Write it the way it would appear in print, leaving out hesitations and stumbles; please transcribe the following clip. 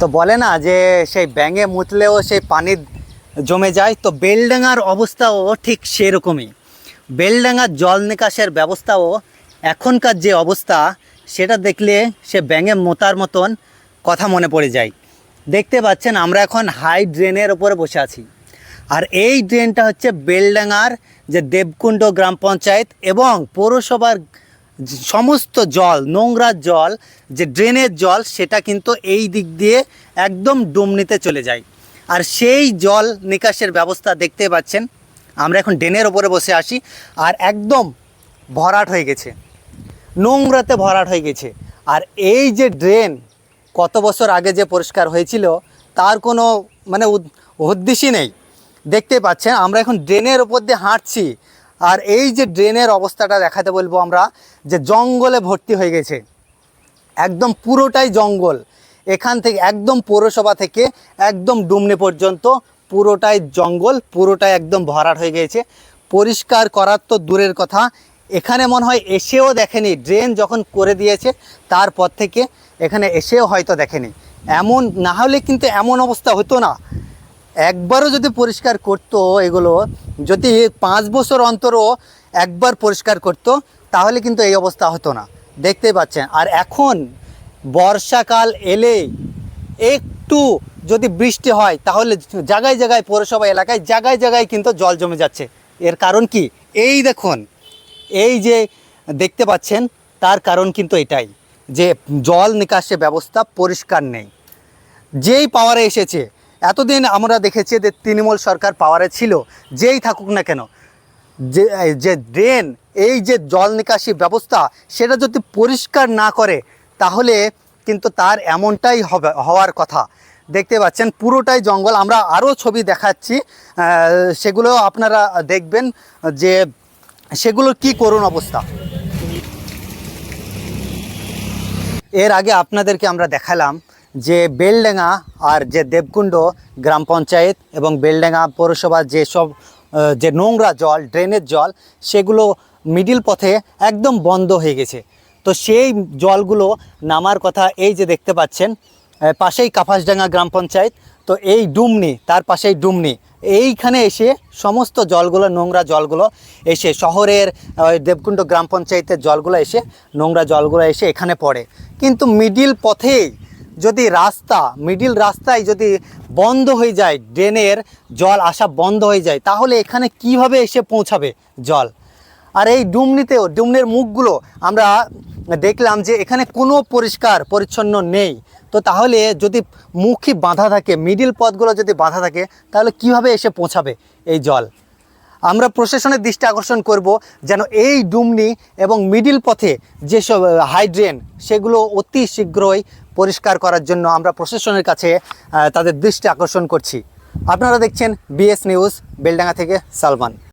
তো বলে না যে সেই ব্যাঙে মুতলেও সেই পানি জমে যায়, তো বেলডাঙার অবস্থাও ঠিক সেরকমই। বেলডাঙার জল নিকাশের ব্যবস্থাও এখনকার যে অবস্থা সেটা দেখলে সে ব্যাঙে মোতার মতন কথা মনে পড়ে যায়। দেখতে পাচ্ছেন আমরা এখন হাই ড্রেনের ওপরে বসে আছি, আর এই ড্রেনটা হচ্ছে বেলডাঙার যে দেবকুণ্ড গ্রাম পঞ্চায়েত এবং পৌরসভার সমস্ত জল, নোংরা জল, যে ড্রেনের জল, সেটা কিন্তু এই দিক দিয়ে একদম ডুমনিতে চলে যায়। আর সেই জল নিকাশের ব্যবস্থা দেখতে পাচ্ছেন আমরা এখন ড্রেনের ওপরে বসে আসি, আর একদম ভরাট হয়ে গেছে, নোংরাতে ভরাট হয়ে গেছে। আর এই যে ড্রেন কত বছর আগে যে পরিষ্কার হয়েছিল তার কোনো মানে উদ্দেশ্যই নেই। দেখতে পাচ্ছেন আমরা এখন ড্রেনের ওপর দিয়ে হাঁটছি, আর এই যে ড্রেনের অবস্থাটা দেখাতে বলবো আমরা, যে জঙ্গলে ভর্তি হয়ে গেছে, একদম পুরোটাই জঙ্গল। এখান থেকে একদম পৌরসভা থেকে একদম ডুমনি পর্যন্ত পুরোটাই জঙ্গল, পুরোটাই একদম ভরাট হয়ে গিয়েছে। পরিষ্কার করার তো দূরের কথা, এখানে মনে হয় এসেও দেখেনি। ড্রেন যখন করে দিয়েছে তারপর থেকে এখানে এসেও হয়তো দেখেনি। এমন না হলে কিন্তু এমন অবস্থা হতো না। একবারও যদি পরিষ্কার করতো, এগুলো যদি 5 বছর অন্তরও একবার পরিষ্কার করতো, তাহলে কিন্তু এই অবস্থা হতো না। দেখতেই পাচ্ছেন। আর এখন বর্ষাকাল এলে একটু যদি বৃষ্টি হয় তাহলে জায়গায় জায়গায়, পৌরসভা এলাকায় জায়গায় জায়গায় কিন্তু জল জমে যাচ্ছে। এর কারণ কি? এই দেখুন, এই যে দেখতে পাচ্ছেন, তার কারণ কিন্তু এটাই যে জল নিকাশে ব্যবস্থা পরিষ্কার নেই। যেই পাওয়ারে এসেছে, এতদিন আমরা দেখেছি যে তৃণমূল সরকার পাওয়ারে ছিল, যেই থাকুক না কেন, যে ড্রেন, এই যে জল নিকাশি ব্যবস্থা, সেটা যদি পরিষ্কার না করে তাহলে কিন্তু তার এমনটাই হওয়ার কথা। দেখতে পাচ্ছেন পুরোটাই জঙ্গল। আমরা আরও ছবি দেখাচ্ছি, সেগুলো আপনারা দেখবেন যে সেগুলোর কি করুণ অবস্থা। এর আগে আপনাদেরকে আমরা দেখালাম যে বেলডাঙা আর যে দেবকুণ্ড গ্রাম পঞ্চায়েত এবং বেলডাঙা পৌরসভার যেসব যে নোংরা জল, ড্রেনের জল, সেগুলো মিডিল পথে একদম বন্ধ হয়ে গেছে। তো সেই জলগুলো নামার কথা, এই যে দেখতে পাচ্ছেন পাশেই কাফাসডাঙ্গা গ্রাম পঞ্চায়েত, তো এই ডুমনি, তার পাশেই ডুমনি, এইখানে এসে সমস্ত জলগুলো, নোংরা জলগুলো এসে শহরের দেবকুণ্ড গ্রাম পঞ্চায়েতের জলগুলো এসে, নোংরা জলগুলো এসে এখানে পড়ে। কিন্তু মিডিল পথেই যদি মিডিল রাস্তায় যদি বন্ধ হয়ে যায়, ড্রেনের জল আসা বন্ধ হয়ে যায়, তাহলে এখানে কিভাবে এসে পৌঁছাবে জল? আর এই ডুমনিতেও, ডুমনির মুখগুলো আমরা দেখলাম যে এখানে কোনো পরিষ্কার পরিচ্ছন্ন নেই। তো তাহলে যদি মুখই বাঁধা থাকে, মিডিল পথগুলো যদি বাঁধা থাকে, তাহলে কিভাবে এসে পৌঁছাবে এই জল? আমরা প্রশাসনের দৃষ্টি আকর্ষণ করব যেন এই ডুমনি এবং মিডিল পথে যেসব হাইড্রেন, সেগুলো অতি শীঘ্রই পরিষ্কার করার জন্য আমরা প্রশাসনের কাছে তাদের দৃষ্টি আকর্ষণ করছি। আপনারা দেখছেন বিএস নিউজ, বেলডাঙ্গা থেকে সালমান।